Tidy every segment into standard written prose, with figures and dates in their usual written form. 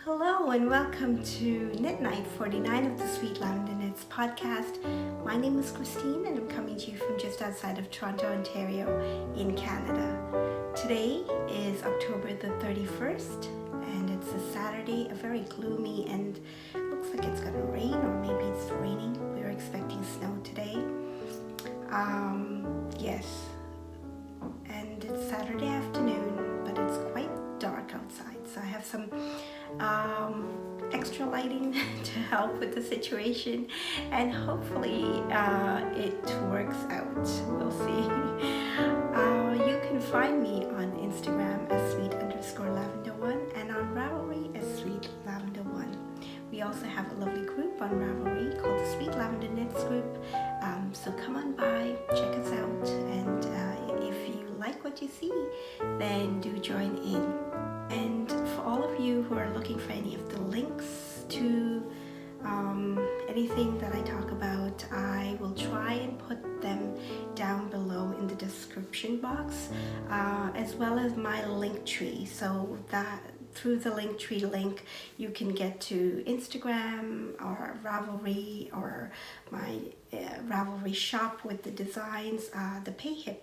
Hello and welcome to Knit Night 49 of the Sweet Lavender Knits podcast. My name is Christine and I'm coming to you from just outside of Toronto, Ontario in Canada. Today is October the 31st and it's a Saturday, a very gloomy and looks like it's gonna rain, or maybe it's raining. We're expecting snow today. Yes, and it's Saturday afternoon, but it's quite dark outside, so I have some extra lighting to help with the situation, and hopefully it works out. We'll see. You can find me on Instagram as sweet_lavender1 and on Ravelry as sweetlavender1. We also have a lovely group on Ravelry called the Sweet Lavender Knits group, so come on by, check us out, and if you like what you see, then do join in. And for all of you who are looking for any of the links to anything that I talk about, I will try and put them down below in the description box, as well as my LinkTree, so that through the LinkTree link you can get to Instagram or Ravelry, or my Ravelry shop with the designs, the PayHip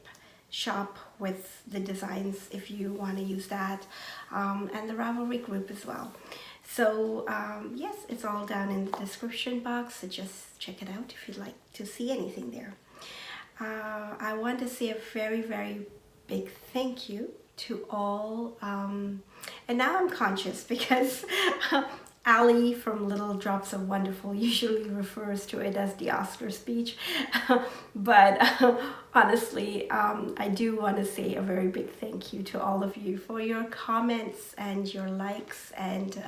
shop with the designs if you want to use that, and the Ravelry group as well. So yes, it's all down in the description box, so just check it out if you'd like to see anything there. I want to say a very big thank you to all, and now I'm conscious because Ellie from Little Drops of Wonderful usually refers to it as the Oscar speech, but honestly, I do want to say a very big thank you to all of you for your comments and your likes and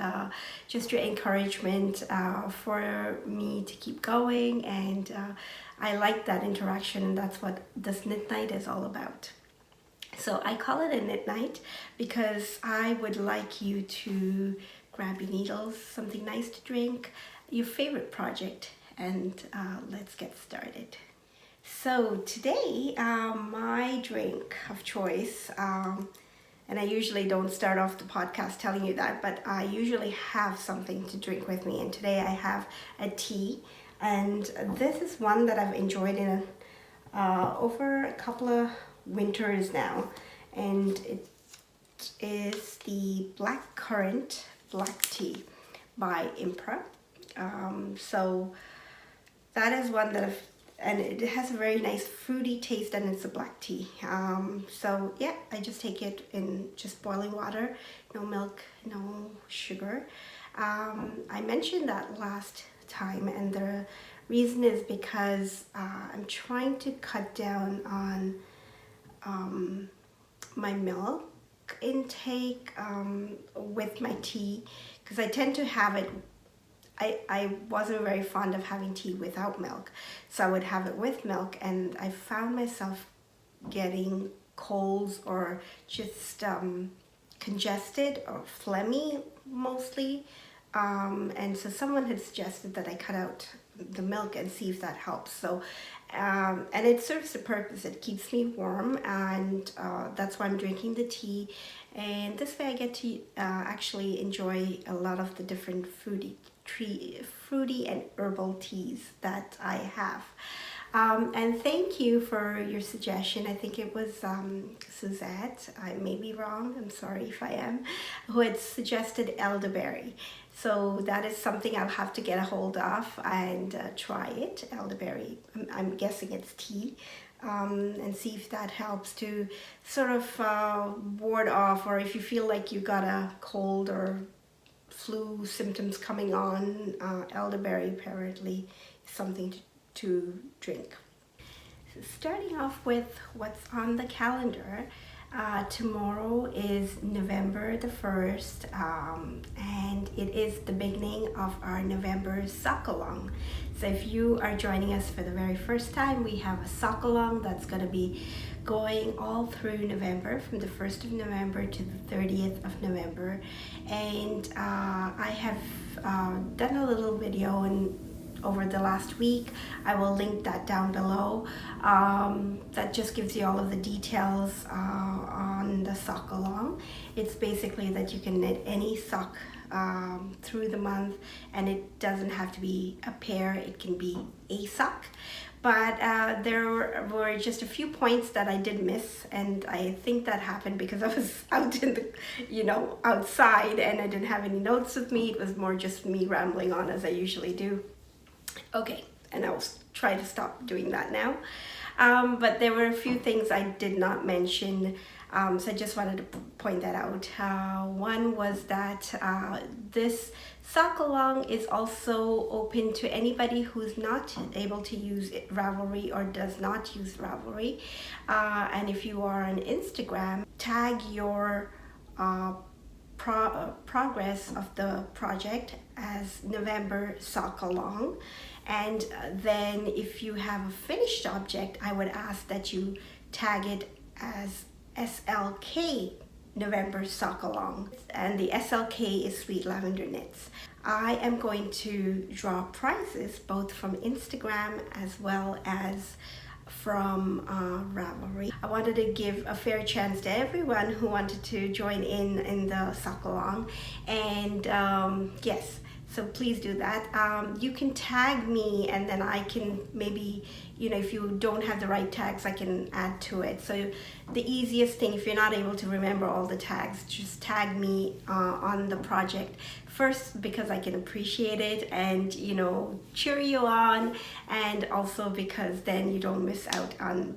just your encouragement for me to keep going, and I like that interaction, and that's what this Knit Night is all about. So I call it a Knit Night because I would like you to grab your needles, something nice to drink, your favorite project, and let's get started. So today, my drink of choice, and I usually don't start off the podcast telling you that, but I usually have something to drink with me, and today I have a tea, and this is one that I've enjoyed in over a couple of winters now, and it is the blackcurrant black tea by Impra. So that is one that and it has a very nice fruity taste, and it's a black tea. So yeah, I just take it in just boiling water, no milk, no sugar. I mentioned that last time, and the reason is because I'm trying to cut down on my milk intake with my tea, because I tend to have it, I wasn't very fond of having tea without milk, so I would have it with milk, and I found myself getting colds or just congested or phlegmy mostly, and so someone had suggested that I cut out the milk and see if that helps. So and it serves the purpose, it keeps me warm, and that's why I'm drinking the tea, and this way I get to actually enjoy a lot of the different fruity and herbal teas that I have. And thank you for your suggestion. I think it was Suzette, I may be wrong, I'm sorry if I am, who had suggested elderberry. So that is something I'll have to get a hold of and try it, elderberry. I'm guessing it's tea, and see if that helps to sort of ward off, or if you feel like you got a cold or flu symptoms coming on, elderberry apparently is something to drink. So starting off with what's on the calendar, tomorrow is November the 1st, and it is the beginning of our November sock along. So if you are joining us for the very first time, we have a sock along that's going to be going all through November, from the 1st of November to the 30th of November, and I have done a little video over the last week. I will link that down below. That just gives you all of the details on the sock along. It's basically that you can knit any sock through the month, and it doesn't have to be a pair, it can be a sock. But there were just a few points that I did miss, and I think that happened because I was out in the, outside, and I didn't have any notes with me. It was more just me rambling on as I usually do. Okay, and I will try to stop doing that now. But there were a few things I did not mention, so I just wanted to point that out. One was that this sock along is also open to anybody who's not able to use Ravelry or does not use Ravelry. And if you are on Instagram, tag your progress of the project as November sock along. And then if you have a finished object, I would ask that you tag it as SLK November sock along. And the SLK is Sweet Lavender Knits. I am going to draw prizes both from Instagram as well as from Ravelry. I wanted to give a fair chance to everyone who wanted to join in the sock along, and yes, so please do that. You can tag me, and then I can maybe, if you don't have the right tags, I can add to it. So the easiest thing, if you're not able to remember all the tags, just tag me on the project. First, because I can appreciate it and, cheer you on, and also because then you don't miss out on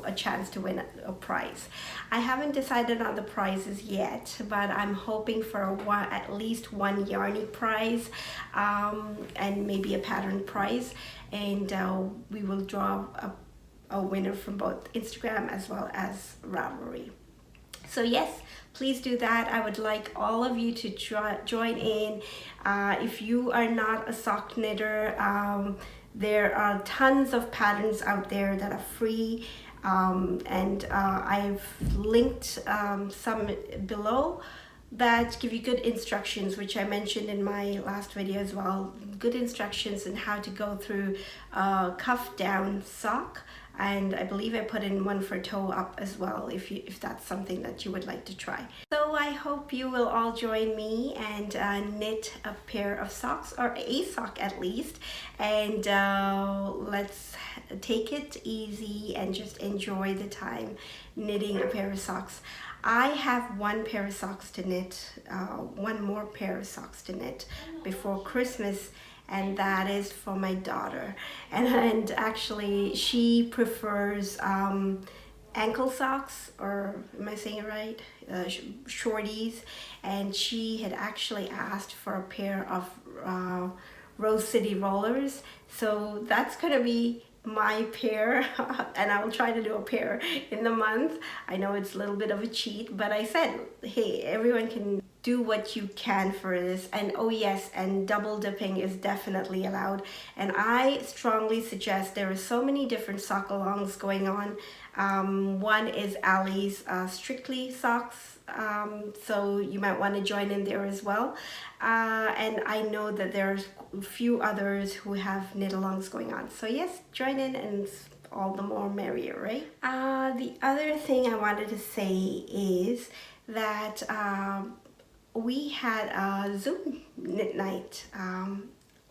a chance to win a prize. I haven't decided on the prizes yet, but I'm hoping for at least one Yarny prize and maybe a pattern prize, and we will draw a winner from both Instagram as well as Ravelry. So yes, please do that. I would like all of you to join in. If you are not a sock knitter, there are tons of patterns out there that are free, and I've linked some below that give you good instructions, which I mentioned in my last video as well. Good instructions on how to go through a cuff down sock, and I believe I put in one for toe up as well, if that's something that you would like to try. So I hope you will all join me and knit a pair of socks, or a sock at least, and let's take it easy and just enjoy the time knitting a pair of socks. I have one pair of socks to knit, one more pair of socks to knit before Christmas, and that is for my daughter. And actually she prefers ankle socks, or am I saying it right? Shorties, and she had actually asked for a pair of Rose City rollers, so that's gonna be my pair, and I will try to do a pair in the month. I know it's a little bit of a cheat, but I said, hey, everyone can do what you can for this. And oh yes, and double dipping is definitely allowed, and I strongly suggest, there are so many different sock alongs going on. One is Allie's Strictly socks, so you might want to join in there as well, and I know that there's a few others who have knit alongs going on, so yes, join in, and all the more merrier, right? The other thing I wanted to say is that we had a Zoom knit night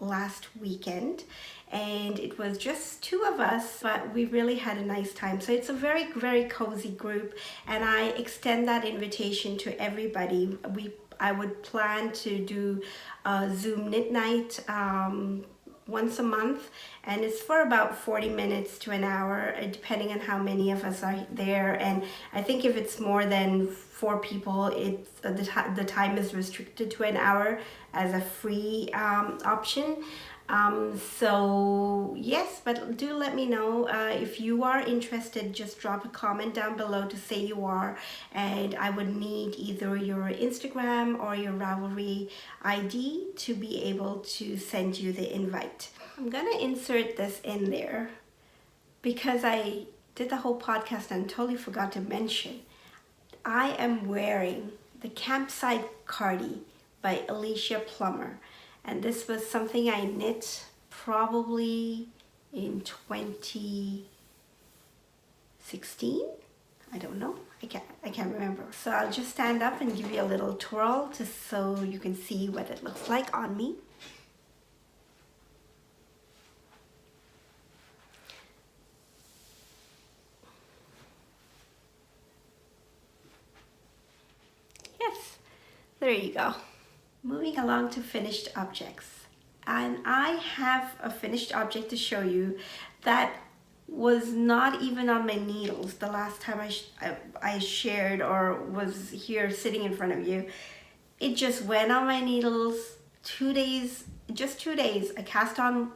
last weekend, and it was just two of us, but we really had a nice time. So it's a very, very cozy group, and I extend that invitation to everybody. I would plan to do a Zoom knit night once a month, and it's for about 40 minutes to an hour, depending on how many of us are there. And I think if it's more than 4 people, it's the time is restricted to an hour as a free option. So yes, but do let me know if you are interested. Just drop a comment down below to say you are, and I would need either your Instagram or your Ravelry ID to be able to send you the invite. I'm gonna insert this in there because I did the whole podcast and totally forgot to mention. I am wearing the CAMPSIDE CARDI by ALICIA PLUMMER. And this was something I knit probably in 2016. I don't know. I can't can't remember. So I'll just stand up and give you a little twirl just so you can see what it looks like on me. Yes, there you go. Moving along to finished objects. And I have a finished object to show you that was not even on my needles the last time I shared or was here sitting in front of you. It just went on my needles 2 days, just 2 days. I cast on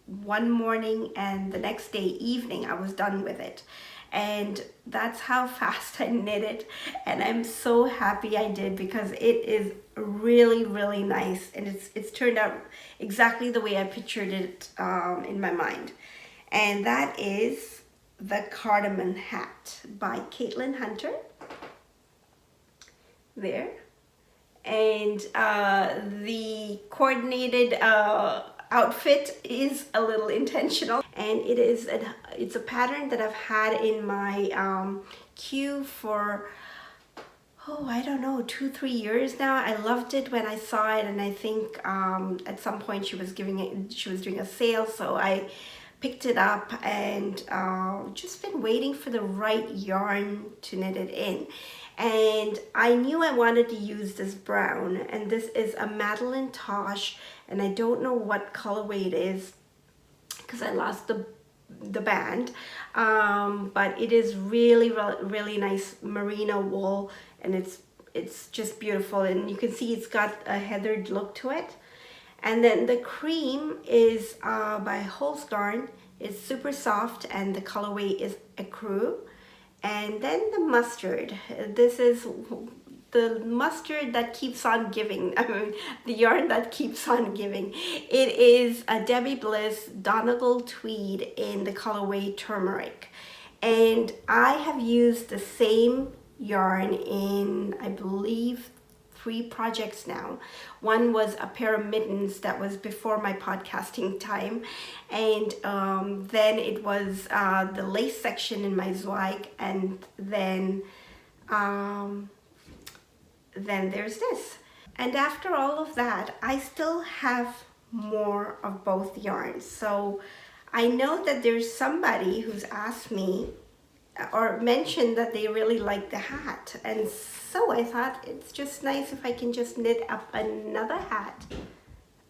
one morning and the next day evening I was done with it. And that's how fast I knit it, and I'm so happy I did because it is really, really nice, and it's turned out exactly the way I pictured it in my mind. And that is the Cardamon hat by Caitlin Hunter. There. And the coordinated outfit is a little intentional, and it's a pattern that I've had in my queue for, oh, I don't know, 2-3 years now. I loved it when I saw it, and I think at some point she was doing a sale, so I picked it up and just been waiting for the right yarn to knit it in. And I knew I wanted to use this brown, and this is a Madeline Tosh, and I don't know what colorway it is because I lost the band, but it is really, really nice merino wool, and it's just beautiful, and you can see it's got a heathered look to it. And then the cream is by HOLSTGARN. It's super soft, and the colorway is ECRU. And then the mustard. This is the mustard that keeps on giving. I mean, the yarn that keeps on giving. It is a Debbie Bliss Donegal tweed in the colorway Turmeric. And I have used the same yarn in, I believe, 3 projects now. One was a pair of mittens that was before my podcasting time, and then it was the lace section in my Zweig, and then there's this. And after all of that, I still have more of both yarns. So I know that there's somebody who's asked me or mentioned that they really like the hat, and so I thought it's just nice if I can just knit up another hat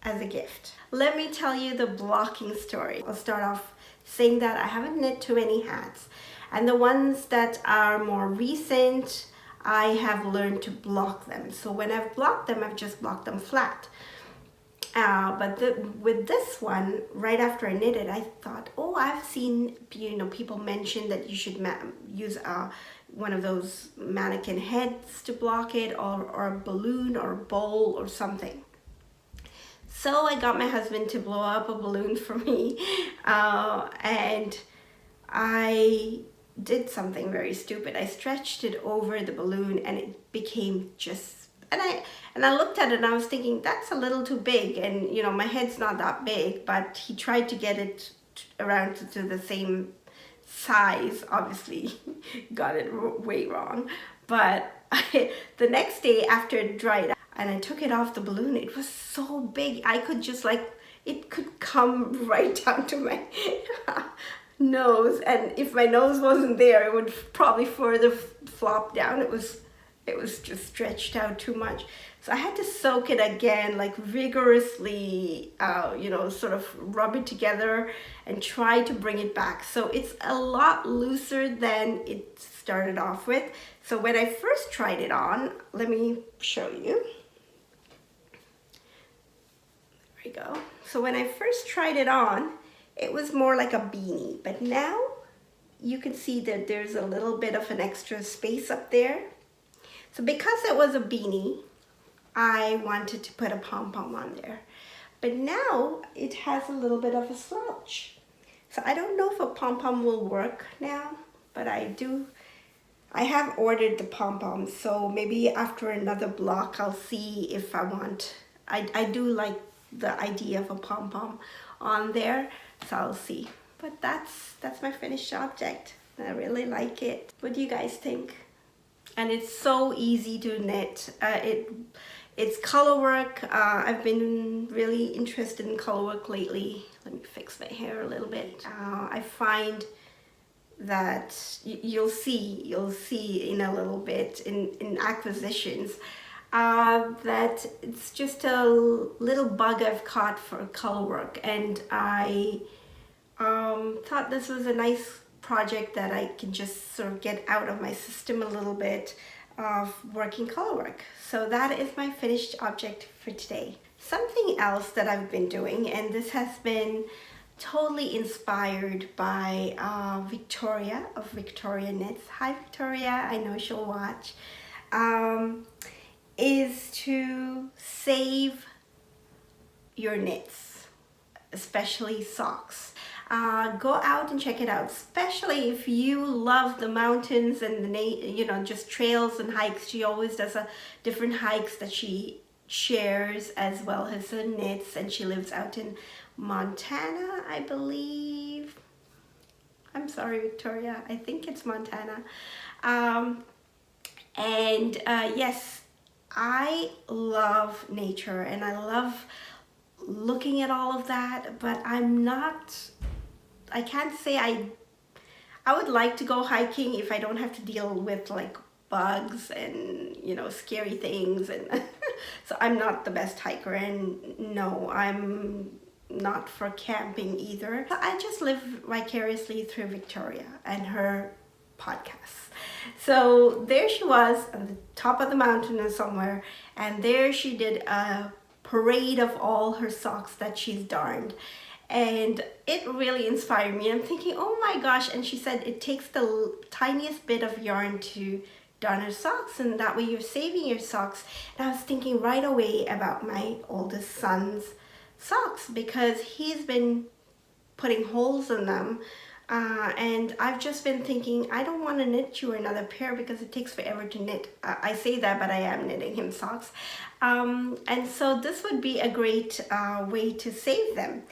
as a gift. Let me tell you the blocking story. I'll start off saying that I haven't knit too many hats, and the ones that are more recent, I have learned to block them. So when I've blocked them, I've just blocked them flat. But with this one, right after I knit it, I thought, oh, I've seen, people mention that you should use one of those mannequin heads to block it, or a balloon or a bowl or something. So I got my husband to blow up a balloon for me, and I did something very stupid. I stretched it over the balloon, and it became just, and I looked at it and I was thinking, that's a little too big, and my head's not that big, but he tried to get it around to the same size. Obviously got it way wrong, but the next day after it dried out and I took it off the balloon, it was so big I could just it could come right down to my nose, and if my nose wasn't there, it would probably further flop down. It was just stretched out too much. So I had to soak it again, vigorously, sort of rub it together and try to bring it back. So it's a lot looser than it started off with. So when I first tried it on, let me show you. There we go. So when I first tried it on, it was more like a beanie, but now you can see that there's a little bit of an extra space up there. So because it was a beanie, I wanted to put a pom-pom on there. But now it has a little bit of a slouch. So I don't know if a pom-pom will work now, but I have ordered the pom-pom, so maybe after another block I'll see if I want. I do like the idea of a pom-pom on there, so I'll see. But that's my finished object. I really like it. What do you guys think? and it's so easy to knit. It's color work. I've been really interested in color work lately. Let me fix my hair a little bit. I find that you'll see in a little bit in acquisitions that it's just a little bug I've caught for color work, and I thought this was a nice project that I can just sort of get out of my system a little bit of working color work. So that is my finished object for today. Something else that I've been doing, and this has been totally inspired by Victoria of Victoria Knits. Hi Victoria, I know she'll watch. Is to save your knits, especially socks. Go out and check it out, especially if you love the mountains and the just trails and hikes. She always does different hikes that she shares, as well as her knits, and she lives out in Montana, I believe. I'm sorry Victoria, I think it's Montana. Yes, I love nature and I love looking at all of that, but I can't say I would like to go hiking if I don't have to deal with like bugs and scary things, and so I'm not the best hiker, and no, I'm not for camping either. I just live vicariously through Victoria and her podcasts. So there she was on the top of the mountain or somewhere, and there she did a parade of all her socks that she's darned, and it really inspired me. I'm thinking, oh my gosh, and she said it takes the tiniest bit of yarn to darn her socks, and that way you're saving your socks. And I was thinking right away about my oldest son's socks, because he's been putting holes in them, and I've just been thinking, I don't want to knit you another pair because it takes forever to knit. I say that, but I am knitting him socks, and so this would be a great way to save them.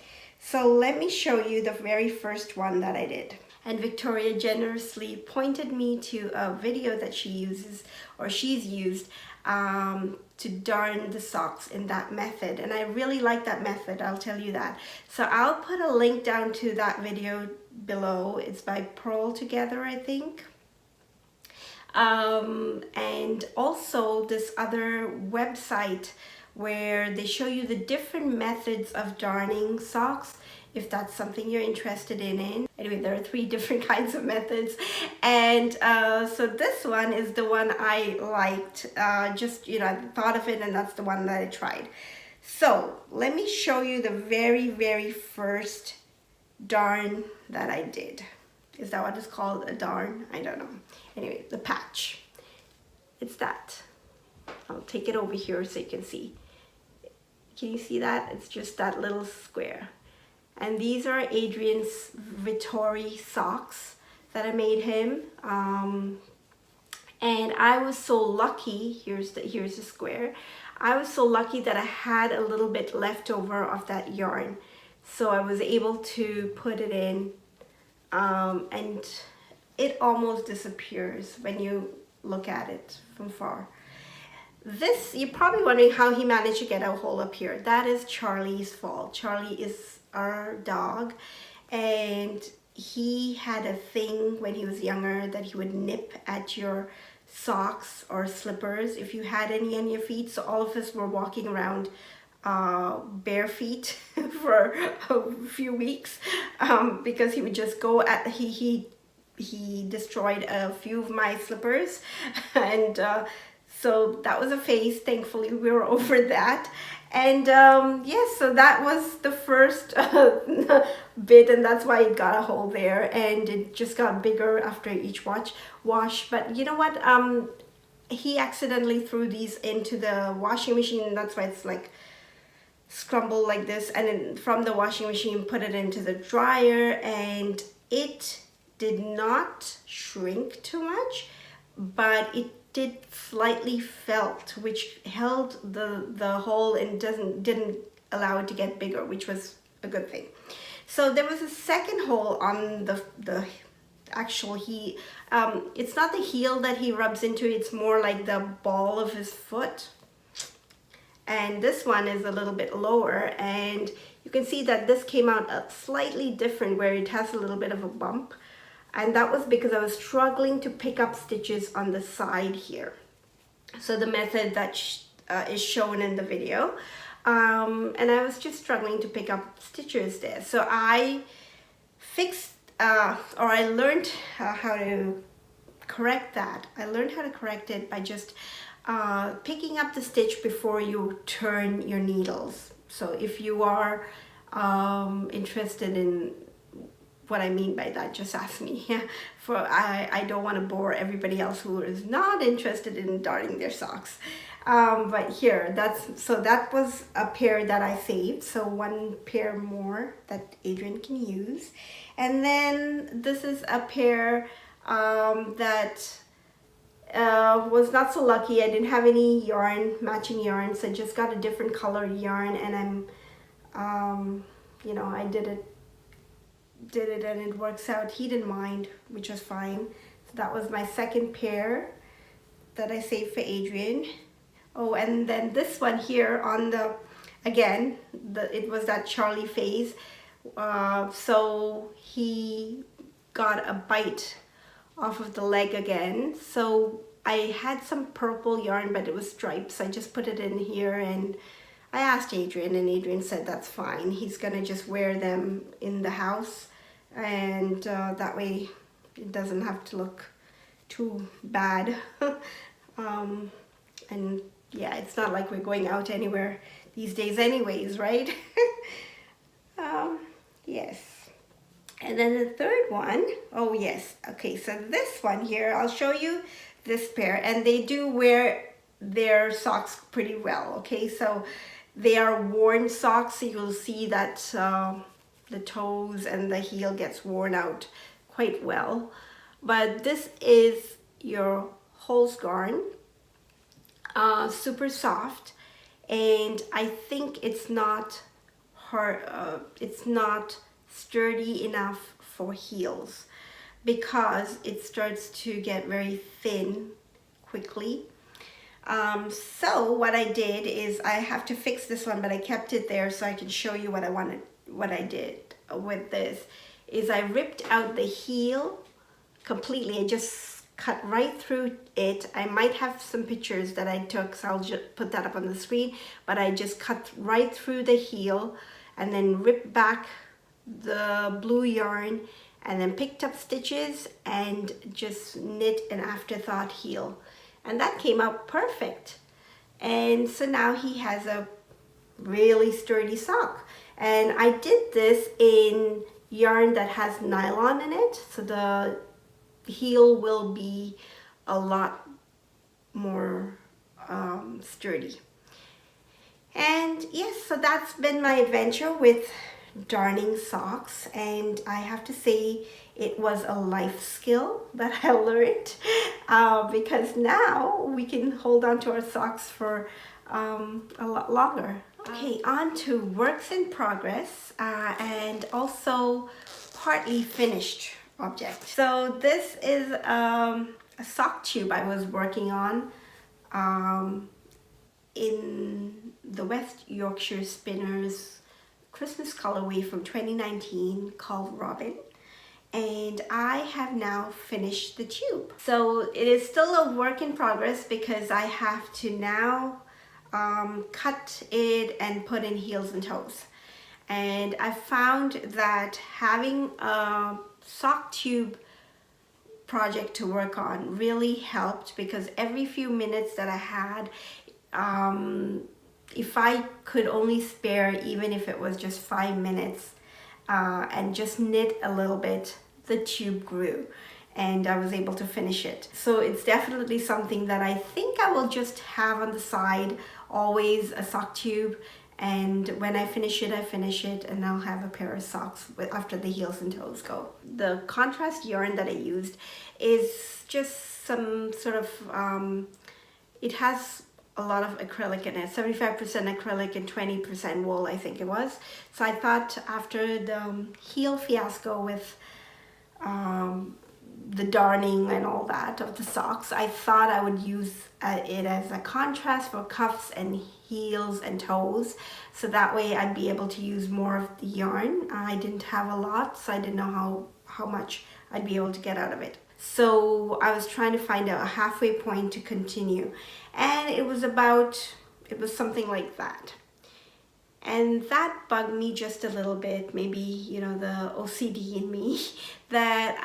So let me show you the very first one that I did. And Victoria generously pointed me to a video that she uses, or she's used, to darn the socks in that method, and I really like that method, I'll tell you that. So I'll put a link down to that video below. It's by Purl Together, I think. And also this other website where they show you the different methods of darning socks, if that's something you're interested in. Anyway, there are 3 different kinds of methods, and so this one is the one I liked. I thought of it, and that's the one that I tried. So let me show you the very first darn that I did. Is that what it's called, a darn? I don't know. Anyway, the patch, it's that. I'll take it over here so you can see. Can you see that? It's just that little square. And these are Adrian's Vittori socks that I made him. And I was so lucky, here's the square. I was so lucky that I had a little bit left over of that yarn. So I was able to put it in, and it almost disappears when you look at it from far. This, you're probably wondering how he managed to get a hole up here. That is Charlie's fault. Charlie is our dog, and he had a thing when he was younger that he would nip at your socks or slippers if you had any on your feet. So all of us were walking around bare feet for a few weeks, because he would just go at, he destroyed a few of my slippers, and so that was a phase. Thankfully we were over that. And yes, so that was the first bit, and that's why it got a hole there, and it just got bigger after each wash. But you know what, he accidentally threw these into the washing machine, and that's why it's like scrambled like this, and then from the washing machine put it into the dryer, and it did not shrink too much, but it did slightly felt, which held the hole and didn't allow it to get bigger, which was a good thing. So there was a second hole on the actual heel. It's not the heel that he rubs into, it's more like the ball of his foot. And this one is a little bit lower, and you can see that this came out slightly different where it has a little bit of a bump. And that was because I was struggling to pick up stitches on the side here. So the method that is shown in the video. And I was just struggling to pick up stitches there. So I fixed, or I learned how to correct that. I learned how to correct it by just picking up the stitch before you turn your needles. So if you are interested in what I mean by that, just ask me. For I don't want to bore everybody else who is not interested in darning their socks. But here, that was a pair that I saved. So one pair more that Adrian can use. And then this is a pair that was not so lucky. I didn't have any yarn, matching yarn, so I just got a different color yarn, and I'm, you know, I did it and it works out. He didn't mind, which was fine. So that was my second pair that I saved for Adrian. Oh, and then this one here on the, again, it was that Charlie phase. So he got a bite off of the leg again. So I had some purple yarn, but it was stripes. I just put it in here, and I asked Adrian, and Adrian said that's fine. He's gonna just wear them in the house, and that way it doesn't have to look too bad. And yeah, it's not like we're going out anywhere these days anyways, right? Yes. And then the third one, oh yes, okay, so this one here, I'll show you this pair, and they do wear their socks pretty well, okay? So they are worn socks, so you'll see that the toes and the heel gets worn out quite well. But this is your HOLSTGARN, super soft, and I think it's not hard, it's not sturdy enough for heels because it starts to get very thin quickly. So what I did is, I have to fix this one, but I kept it there so I can show you what I did with this is I ripped out the heel completely. I just cut right through it. I might have some pictures that I took, so I'll just put that up on the screen, but I just cut right through the heel and then ripped back the blue yarn, and then picked up stitches and just knit an AfterThought heel, and that came out perfect. And so now he has a really sturdy sock, and I did this in yarn that has nylon in it, so the heel will be a lot more sturdy. And yes, so that's been my adventure with darning socks, and I have to say it was a life skill that I learned, because now we can hold on to our socks for a lot longer. Okay, on to works in progress and also partly finished object. So this is a sock tube I was working on in the West Yorkshire Spinners Christmas colorway from 2019 called Robin, and I have now finished the tube. So it is still a work in progress because I have to now cut it and put in heels and toes. And I found that having a sock tube project to work on really helped, because every few minutes that I had, if I could only spare, even if it was just 5 minutes, and just knit a little bit, the tube grew and I was able to finish it. So it's definitely something that I think I will just have on the side, always a sock tube, and when I finish it, and I'll have a pair of socks after the heels and toes go. The contrast yarn that I used is just some sort of, it has a lot of acrylic in it, 75% acrylic and 20% wool, I think it was. So I thought after the heel fiasco with the darning and all that of the socks, I thought I would use it as a contrast for cuffs and heels and toes, so that way I'd be able to use more of the yarn. I didn't have a lot, so I didn't know how much I'd be able to get out of it. So I was trying to find a halfway point to continue, and it was something like that. And that bugged me just a little bit, maybe, you know, the OCD in me, that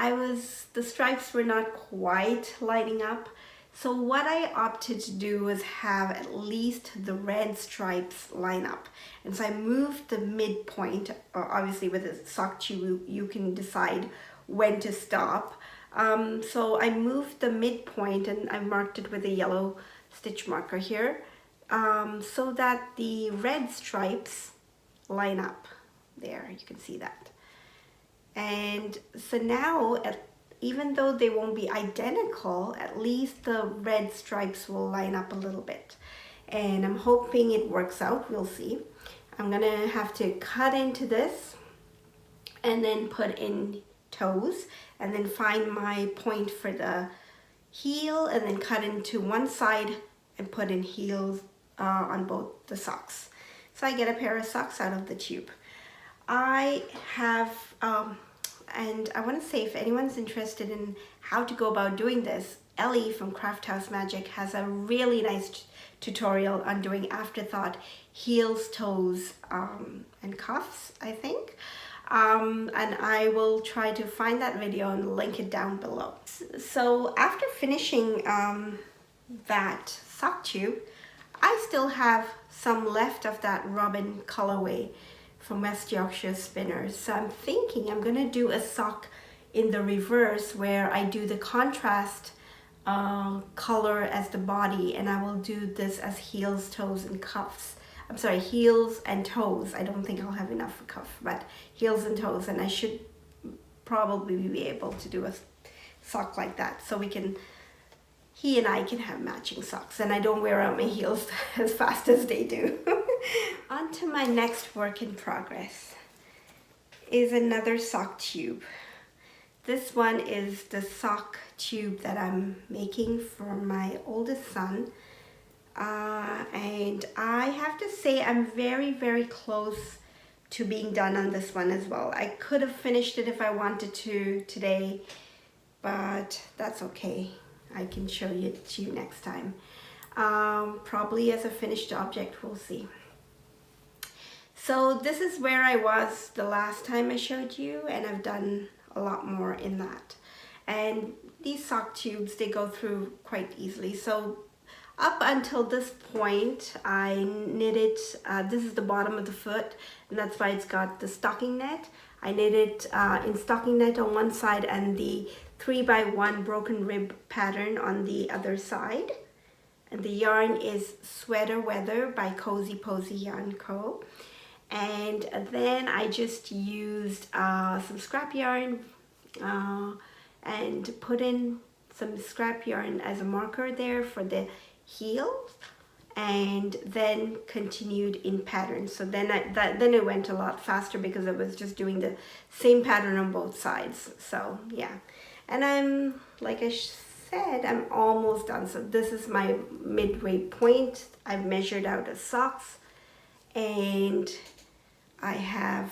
the stripes were not quite lining up. So what I opted to do was have at least the red stripes line up. And so I moved the midpoint, obviously with a sock tube, you can decide when to stop. So I moved the midpoint and I marked it with a yellow stitch marker here. So that the red stripes line up there, you can see that. And so now, even though they won't be identical, at least the red stripes will line up a little bit. And I'm hoping it works out, we'll see. I'm gonna have to cut into this and then put in toes and then find my point for the heel and then cut into one side and put in heels on both the socks. So I get a pair of socks out of the tube. I have, and I want to say, if anyone's interested in how to go about doing this, Ellie from Craft House Magic has a really nice tutorial on doing AfterThought heels, toes, and cuffs, I think. And I will try to find that video and link it down below. So after finishing that sock tube, I still have some left of that Robin colorway from West Yorkshire Spinners. So I'm thinking I'm gonna do a sock in the reverse where I do the contrast color as the body, and I will do this as heels, toes, and cuffs. I'm sorry, heels and toes. I don't think I'll have enough for cuff, but heels and toes, and I should probably be able to do a sock like that, so he and I can have matching socks, and I don't wear out my heels as fast as they do. On to my next work in progress is another sock tube. This one is the sock tube that I'm making for my oldest son. And I have to say I'm very, very close to being done on this one as well. I could have finished it if I wanted to today, but that's okay. I can show it to you next time. Probably as a finished object, we'll see. So this is where I was the last time I showed you, and I've done a lot more in that. And these sock tubes, they go through quite easily. So up until this point, I knitted, this is the bottom of the foot, and that's why it's got the stocking net. I knitted in stocking net on one side and the 3x1 broken rib pattern on the other side. And the yarn is Sweater Weather by Cozy Posy Yarn Co. And then I just used some scrap yarn and put in some scrap yarn as a marker there for the heel, and then continued in pattern. So then then it went a lot faster because I was just doing the same pattern on both sides. So yeah, and I'm, like I said, I'm almost done. So this is my midway point. I've measured out the socks, and I have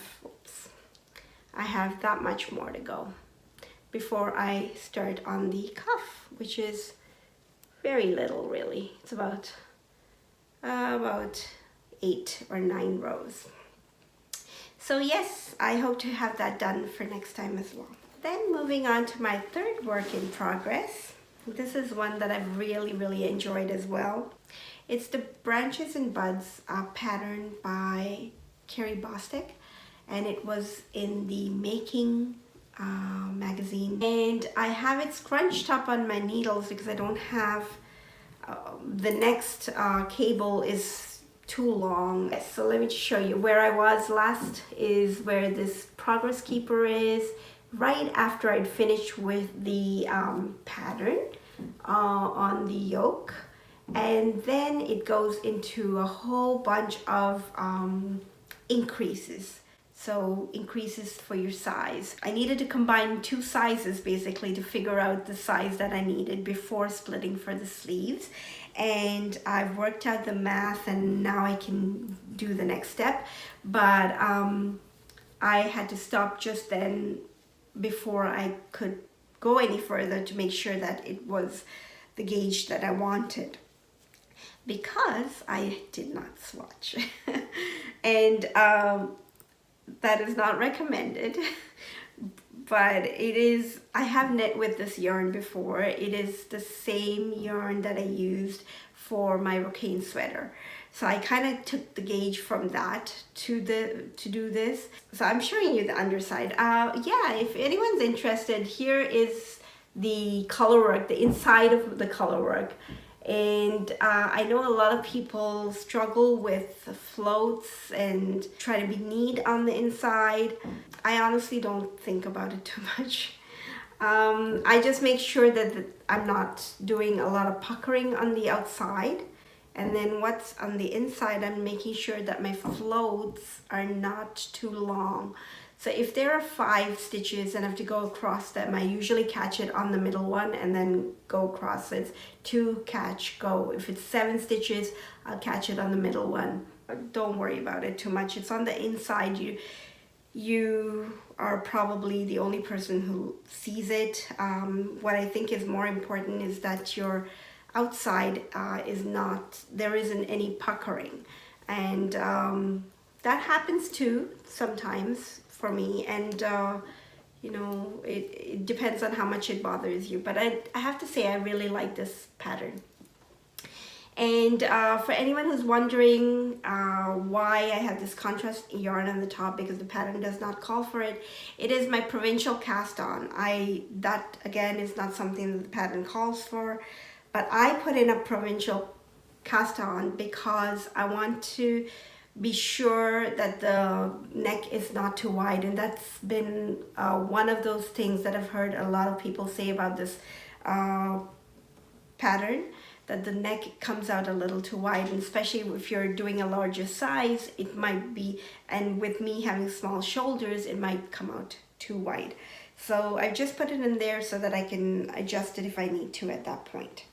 that much more to go before I start on the cuff, which is very little really. It's about 8 or 9 rows. So yes, I hope to have that done for next time as well. Then moving on to my third work in progress. This is one that I've really enjoyed as well. It's the Branches and Buds pattern by Carrie BOSTICK, and it was in the Making magazine, and I have it scrunched up on my needles because I don't have the next cable is too long. So let me just show you where I was last. Is where this progress keeper is, right after I'd finished with the pattern on the yoke, and then it goes into a whole bunch of increases. so increases for your size. I needed to combine 2 sizes basically to figure out the size that I needed before splitting for the sleeves, and I've worked out the math and now I can do the next step, but I had to stop just then before I could go any further to make sure that it was the gauge that I wanted, because I did not swatch and that is not recommended. But it is, I have knit with this yarn before. It is the same yarn that I used for my Rocane sweater. So I kind of took the gauge from that to do this. So I'm showing you the underside. Yeah, if anyone's interested, here is the color work, the inside of the color work. And I know a lot of people struggle with floats and try to be neat on the inside. I honestly don't think about it too much. I just make sure that I'm not doing a lot of puckering on the outside. And then what's on the inside, I'm making sure that my floats are not too long. So if there are 5 stitches and I have to go across them, I usually catch it on the middle one and then go across. So it's 2, catch, go. If it's 7 stitches, I'll catch it on the middle one. Don't worry about it too much. It's on the inside. You are probably the only person who sees it. What I think is more important is that your outside there isn't any puckering. And that happens too sometimes for me, and you know, it depends on how much it bothers you, but I have to say I really like this pattern. And for anyone who's wondering why I have this contrast yarn on the top, because the pattern does not call for it, it is my provincial cast on. That again is not something that the pattern calls for, but I put in a provincial cast on because I want to be sure that the neck is not too wide, and that's been one of those things that I've heard a lot of people say about this pattern, that the neck comes out a little too wide, and especially if you're doing a larger size, it might be, and with me having small shoulders, it might come out too wide. So I've just put it in there so that I can adjust it if I need to at that point.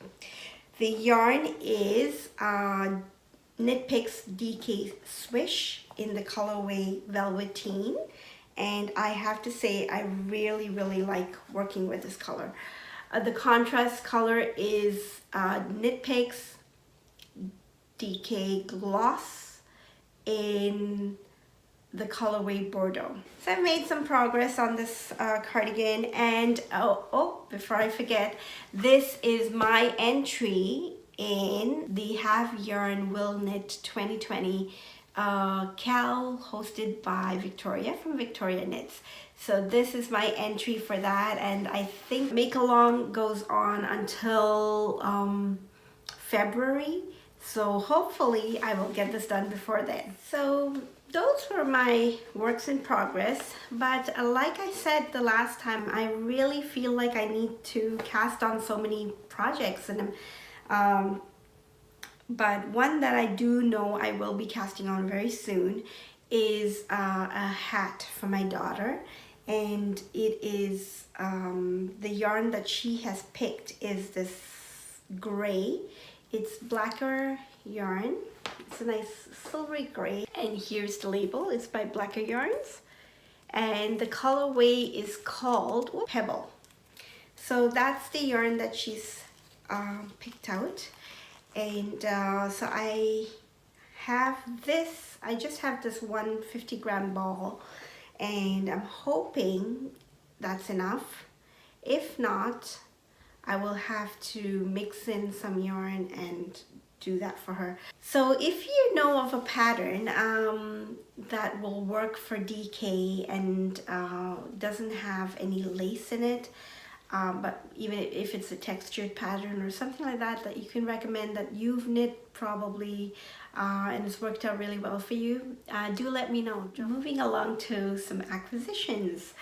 The yarn is KNITPICKS DK Swish in the colorway Velveteen, and I have to say I really like working with this color. The contrast color is KNITPICKS DK Gloss in the colorway Bordeaux. So I've made some progress on this cardigan, and before I forget, this is my entry in the Have Yarn Will Knit 2020 KAL hosted by Victoria from Victoria Knits. So this is my entry for that, and I think Make Along goes on until February, so hopefully I will get this done before then. So those were my works in progress, but like I said the last time, I really feel like I need to cast on so many projects, and but one that I do know I will be casting on very soon is a hat for my daughter, and it is the yarn that she has picked is this gray. It's blacker yarn. It's a nice silvery gray, and here's the label. It's by Blacker Yarns, and the colorway is called Pebble. So that's the yarn that she's picked out, and so I have this. I just have this 150-gram ball, and I'm hoping that's enough. If not, I will have to mix in some yarn and do that for her. So if you know of a pattern that will work for DK and doesn't have any lace in it, but even if it's a textured pattern or something like that that you can recommend, that you've knit probably and it's worked out really well for you, do let me know. Moving along to some acquisitions,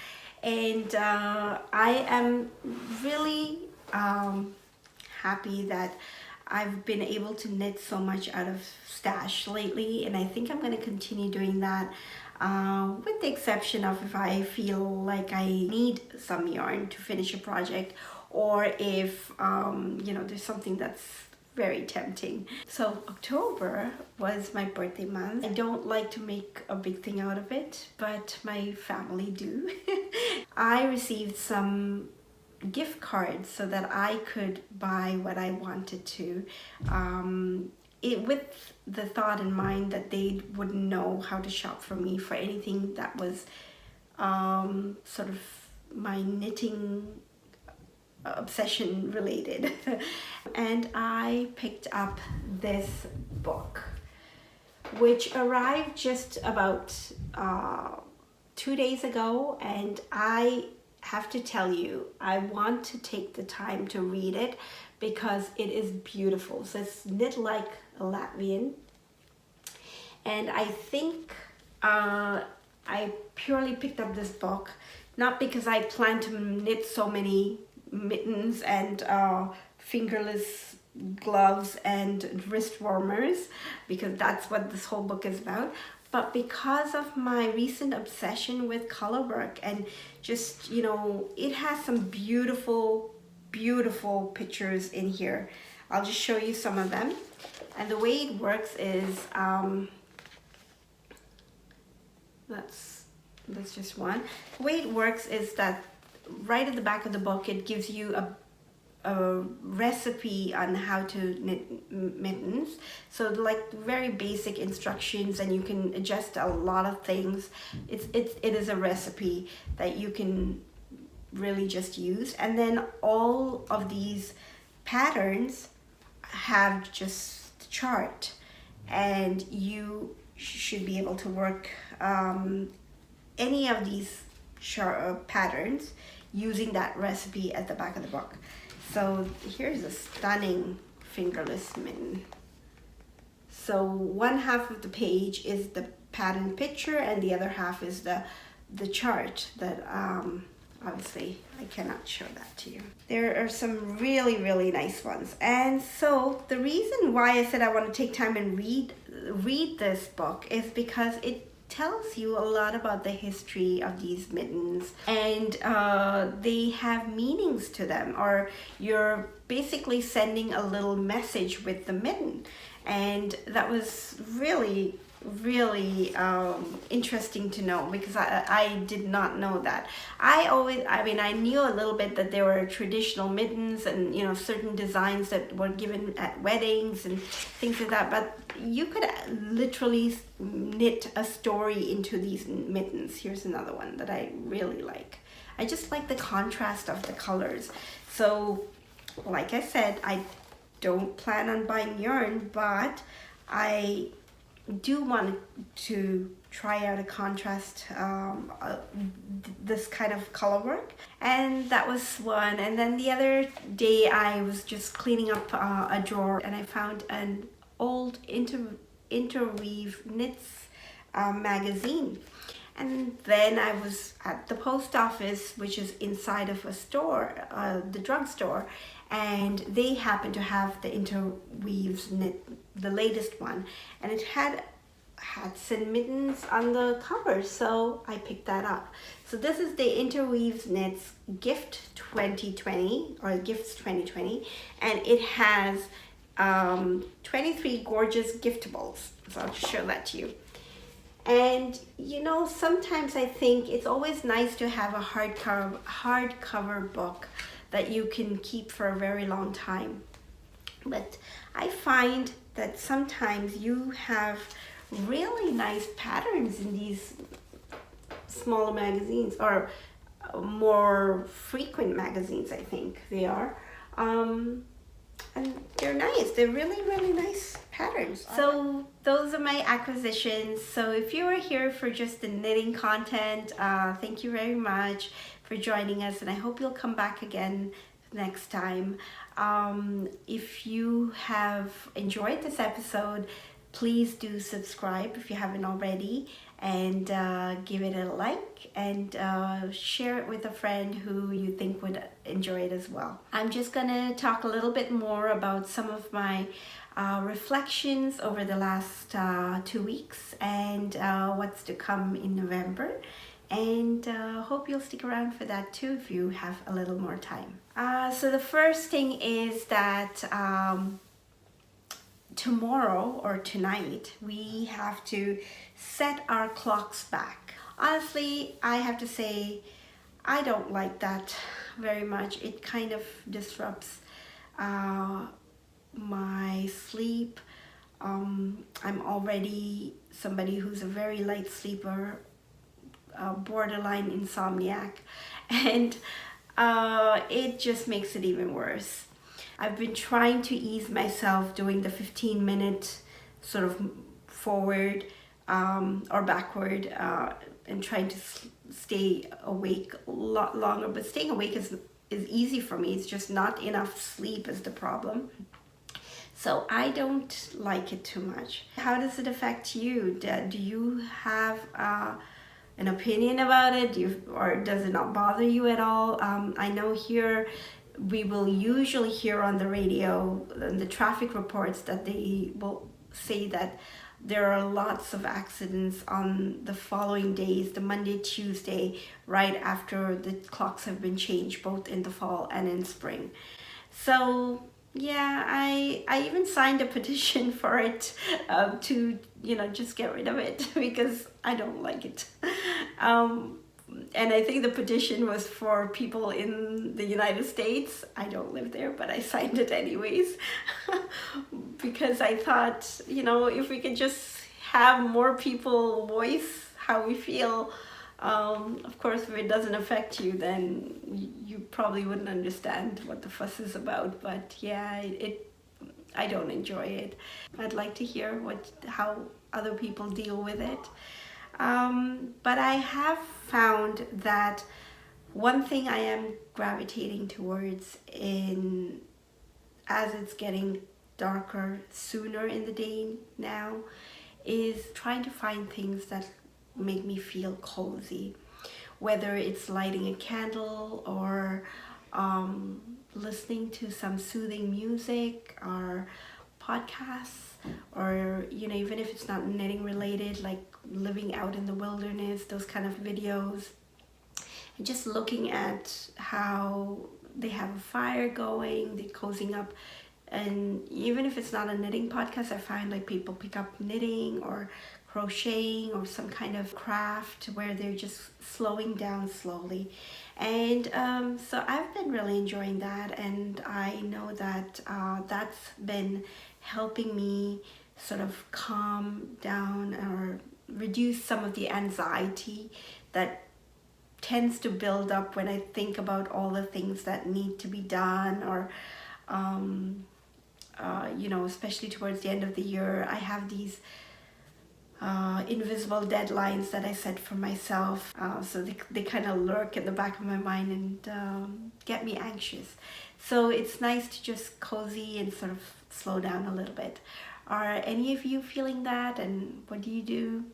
and I am really happy that I've been able to knit so much out of stash lately, and I think I'm going to continue doing that, with the exception of if I feel like I need some yarn to finish a project, or if you know, there's something that's very tempting. So October was my birthday month. I don't like to make a big thing out of it, but my family do. I received some gift cards so that I could buy what I wanted to, with the thought in mind that they wouldn't know how to shop for me for anything that was sort of my knitting obsession related. And I picked up this book, which arrived just about 2 days ago, and I have to tell you, I want to take the time to read it because it is beautiful. So it's knit like a Latvian, and I think I purely picked up this book not because I plan to knit so many mittens and fingerless gloves and wrist warmers, because that's what this whole book is about, but because of my recent obsession with color work, and just, you know, it has some beautiful, beautiful pictures in here. I'll just show you some of them. And the way it works is, that's just one. The way it works is that right at the back of the book, it gives you a recipe on how to knit mittens. So like very basic instructions, and you can adjust a lot of things. It is a recipe that you can really just use. And then all of these patterns have just the chart, and you should be able to work any of these patterns using that recipe at the back of the book. So here's a stunning fingerless mitten. So one half of the page is the pattern picture, and the other half is the chart that obviously I cannot show that to you. There are some really, really nice ones. And so the reason why I said I want to take time and read this book is because it tells you a lot about the history of these mittens, and they have meanings to them, or you're basically sending a little message with the mitten. And that was really interesting to know, because I did not know that. I mean, I knew a little bit that there were traditional mittens and, you know, certain designs that were given at weddings and things like that, but you could literally knit a story into these mittens. Here's another one that I really like. I just like the contrast of the colors. So like I said, I don't plan on buying yarn, but I do want to try out a contrast, this kind of color work, and that was one. And then the other day I was just cleaning up a drawer, and I found an old interweave knits magazine. And then I was at the post office, which is inside of a store, the drugstore, and they happened to have the interweaves knit, the latest one, and it had hats and mittens on the cover, so I picked that up. So this is the Interweaves Knits Gift 2020, or Gifts 2020, and it has 23 gorgeous giftables. So I'll just show that to you. And you know, sometimes I think it's always nice to have a hardcover book that you can keep for a very long time. But I find that sometimes you have really nice patterns in these smaller magazines, or more frequent magazines, I think they are. And they're nice. They're really nice patterns. So those are my acquisitions. So if you are here for just the knitting content, thank you very much for joining us, and I hope you'll come back again next time. If you have enjoyed this episode, please do subscribe if you haven't already, and give it a like, and share it with a friend who you think would enjoy it as well. I'm just gonna talk a little bit more about some of my reflections over the last 2 weeks, and what's to come in November, and hope you'll stick around for that too if you have a little more time. So the first thing is that tomorrow or tonight we have to set our clocks back. Honestly, I have to say I don't like that very much. It kind of disrupts my sleep. I'm already somebody who's a very light sleeper, borderline insomniac, and it just makes it even worse. I've been trying to ease myself doing the 15-minute sort of forward or backward, and trying to stay awake a lot longer. But staying awake is easy for me. It's just not enough sleep is the problem. So I don't like it too much. How does it affect you? Do you have an opinion about it? Or does it not bother you at all? I know here we will usually hear on the radio the traffic reports that they will say that there are lots of accidents on the following days, the Monday, Tuesday, right after the clocks have been changed, both in the fall and in spring. So yeah, I even signed a petition for it to, you know, just get rid of it because I don't like it. And I think the petition was for people in the United States. I don't live there, but I signed it anyways because I thought, you know, if we could just have more people voice how we feel. Of course, if it doesn't affect you, then you probably wouldn't understand what the fuss is about. But yeah, I don't enjoy it. I'd like to hear how other people deal with it. But I have found that one thing I am gravitating towards as it's getting darker sooner in the day now is trying to find things that make me feel cozy, whether it's lighting a candle or listening to some soothing music or podcasts, or, you know, even if it's not knitting related, like living out in the wilderness, those kind of videos, and just looking at how they have a fire going, they're cozying up. And even if it's not a knitting podcast, I find like people pick up knitting or crocheting or some kind of craft where they're just slowing down slowly. And so I've been really enjoying that, and I know that that's been helping me sort of calm down or reduce some of the anxiety that tends to build up when I think about all the things that need to be done, or you know, especially towards the end of the year, I have these invisible deadlines that I set for myself, so they kind of lurk in the back of my mind and get me anxious. So it's nice to just cozy and sort of slow down a little bit. Are any of you feeling that, and what do you do?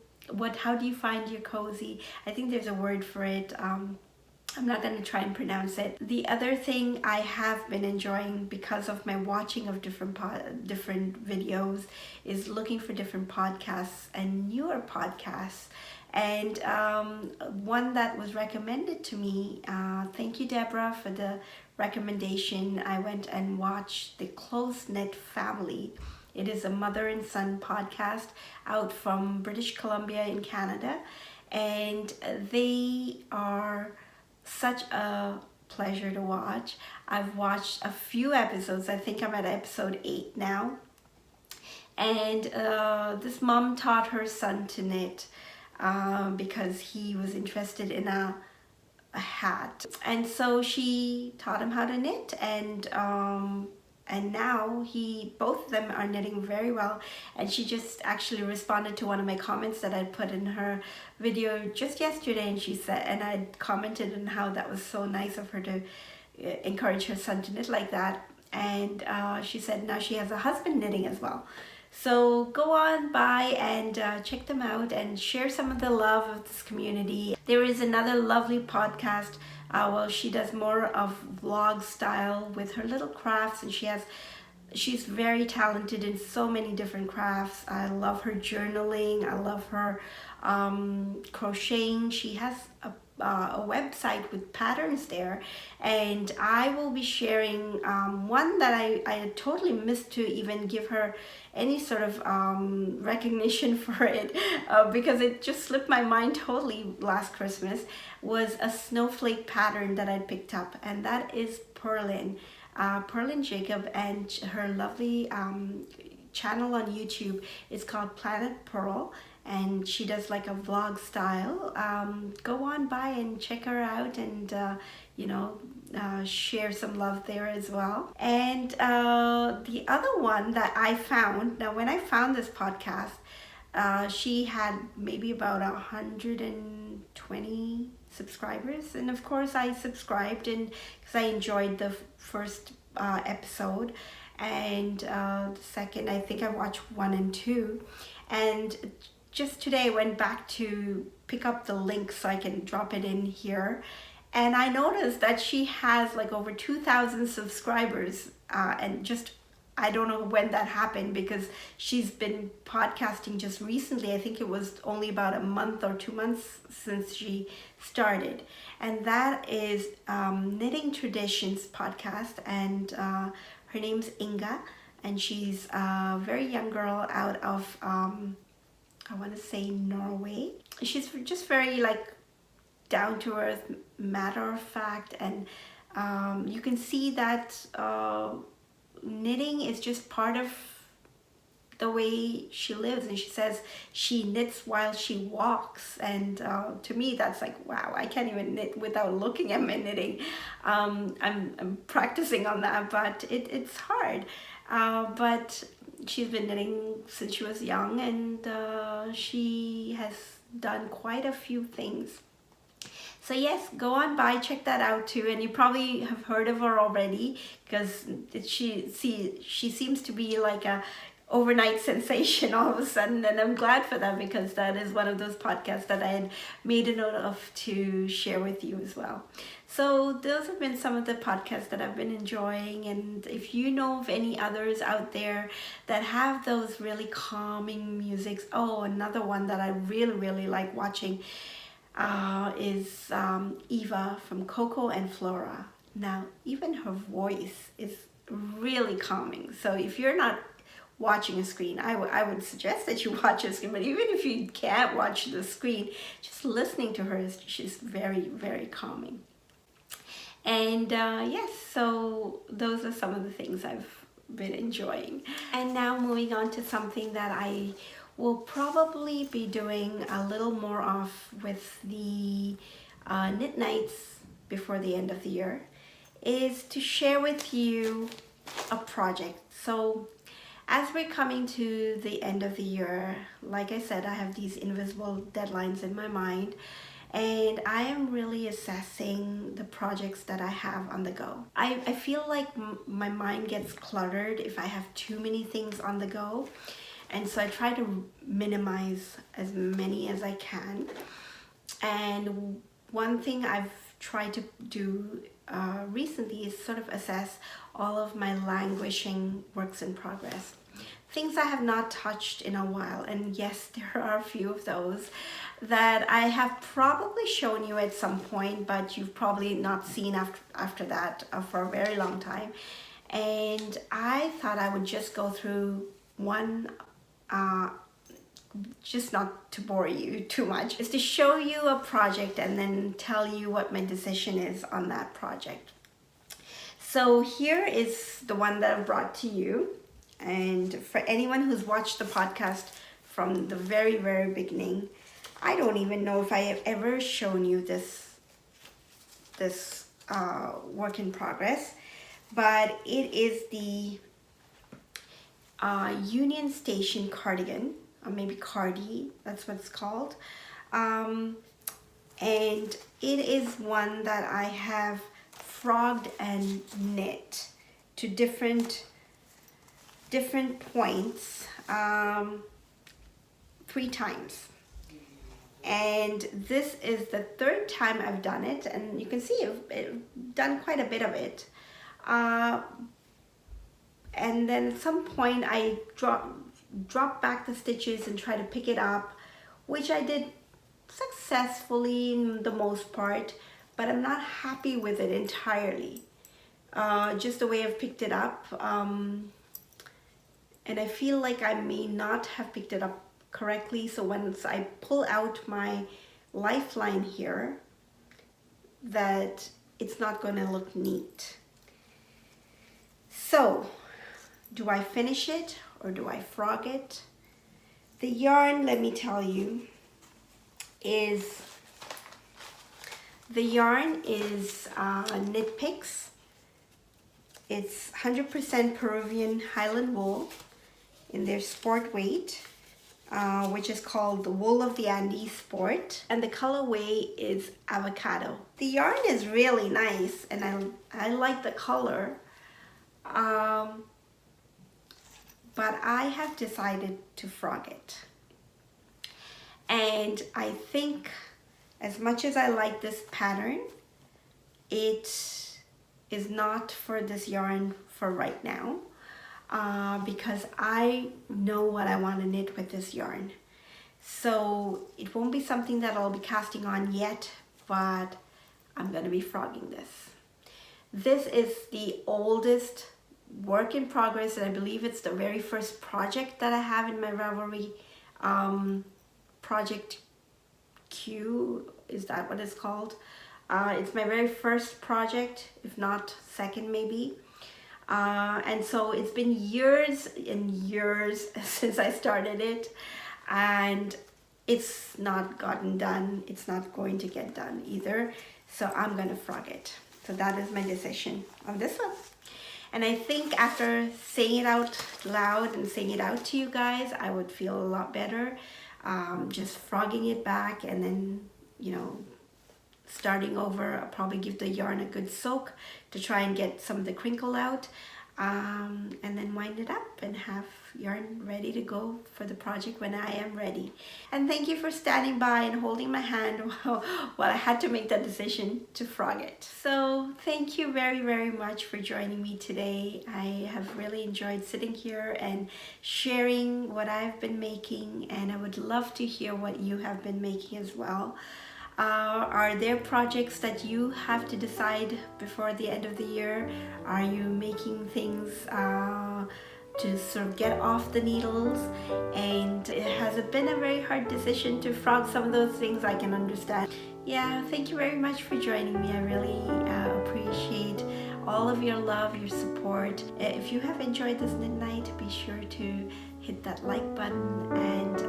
How do you find your cozy? I think there's a word for it. I'm not going to try and pronounce it. The other thing I have been enjoying because of my watching of different videos is looking for different podcasts and newer podcasts. And one that was recommended to me, thank you Deborah for the recommendation. I went and watched The Close Knit Family. It is a mother and son podcast out from British Columbia in Canada, and they are such a pleasure to watch. I've watched a few episodes. I think I'm at episode 8 now. And this mom taught her son to knit because he was interested in a hat. And so she taught him how to knit, and now both of them are knitting very well. And she just actually responded to one of my comments that I'd put in her video just yesterday, and she said, and I commented on how that was so nice of her to encourage her son to knit like that. And she said now she has a husband knitting as well. So go on by and check them out and share some of the love of this community. There is another lovely podcast. Well, she does more of vlog style with her little crafts, and she's very talented in so many different crafts. I love her journaling. I love her crocheting. She has a website with patterns there, and I will be sharing one that I totally missed to even give her any sort of recognition for it because it just slipped my mind totally last Christmas, was a snowflake pattern that I picked up, and that is Pearlin Jacob, and her lovely channel on YouTube is called Planet Pearl, and she does like a vlog style. Go on by and check her out, and share some love there as well. And the other one that I found, now when I found this podcast, she had maybe about 120 subscribers, and of course I subscribed, and because I enjoyed the first episode, and the second, I think I watched 1 and 2, and just today I went back to pick up the link so I can drop it in here, and I noticed that she has like over 2,000 subscribers, and just I don't know when that happened because she's been podcasting just recently. I think it was only about a month or 2 months since she started. And that is Knitting Traditions podcast, and her name's Inga, and she's a very young girl out of, I want to say Norway. She's just very like down to earth, matter of fact, and you can see that knitting is just part of the way she lives, and she says she knits while she walks, and to me that's like, wow, I can't even knit without looking at my knitting. I'm practicing on that, but it's hard, but she's been knitting since she was young, and she has done quite a few things. So yes, go on by, check that out too, and you probably have heard of her already because she seems to be like a overnight sensation all of a sudden, and I'm glad for that because that is one of those podcasts that I had made a note of to share with you as well. So those have been some of the podcasts that I've been enjoying, and if you know of any others out there that have those really calming musics, oh, another one that I really like watching is Eva from Coco and Flora. Now, even her voice is really calming. So if you're not watching a screen, I would suggest that you watch a screen, but even if you can't watch the screen, just listening to her is just very calming. And yes, so those are some of the things I've been enjoying. And now moving on to something that I will probably be doing a little more of with the knit nights before the end of the year, is to share with you a project. So as we're coming to the end of the year, like I said, I have these invisible deadlines in my mind, and I am really assessing the projects that I have on the go. I feel like my mind gets cluttered if I have too many things on the go, and so I try to minimize as many as I can. And one thing I've tried to do recently is sort of assess all of my languishing works in progress. Things I have not touched in a while, and yes, there are a few of those that I have probably shown you at some point, but you've probably not seen after that for a very long time. And I thought I would just go through one, just not to bore you too much, is to show you a project and then tell you what my decision is on that project. So here is the one that I brought to you. And for anyone who's watched the podcast from the very beginning, I don't even know if I have ever shown you this work in progress, but it is the Union Station cardigan, or maybe CARDI, that's what it's called. And it is one that I have frogged and knit to different different points 3 times. And this is the 3rd time I've done it, and you can see I've done quite a bit of it. And then at some point I drop back the stitches and try to pick it up, which I did successfully in the most part, but I'm not happy with it entirely. Just the way I've picked it up, and I feel like I may not have picked it up correctly. So once I pull out my lifeline here, that it's not going to look neat. So do I finish it or do I frog it? The yarn, let me tell you, is KNITPICKS. It's 100% Peruvian Highland wool in their sport weight, which is called the Wool of the Andes Sport, and the colorway is avocado. The yarn is really nice, and I like the color, but I have decided to frog it. And I think, as much as I like this pattern, it is not for this yarn for right now, because I know what I want to knit with this yarn. So it won't be something that I'll be casting on yet, but I'm going to be frogging this. This is the oldest work in progress, and I believe it's the very first project that I have in my Ravelry. Project Q, is that what it's called? It's my very first project, if not second maybe. And so it's been years and years since I started it, and it's not gotten done. It's not going to get done either. So I'm going to frog it. So that is my decision on this one. And I think after saying it out loud and saying it out to you guys, I would feel a lot better. Just frogging it back and then, you know, starting over. I'll probably give the yarn a good soak to try and get some of the crinkle out, and then wind it up and have yarn ready to go for the project when I am ready. And thank you for standing by and holding my hand while I had to make that decision to frog it. So thank you very, very much for joining me today. I have really enjoyed sitting here and sharing what I've been making, and I would love to hear what you have been making as well. Are there projects that you have to decide before the end of the year? Are you making things to sort of get off the needles? And has it been a very hard decision to frog some of those things? I can understand. Yeah, thank you very much for joining me. I really appreciate all of your love, your support. If you have enjoyed this knit night, be sure to hit that like button and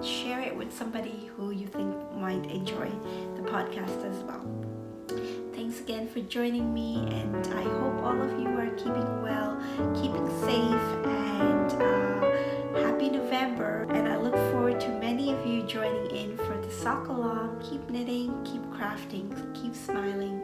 share it with somebody who you think might enjoy the podcast as well. Thanks again for joining me, and I hope all of you are keeping well, keeping safe, and happy November. And I look forward to many of you joining in for the sock along. Keep knitting, keep crafting, keep smiling.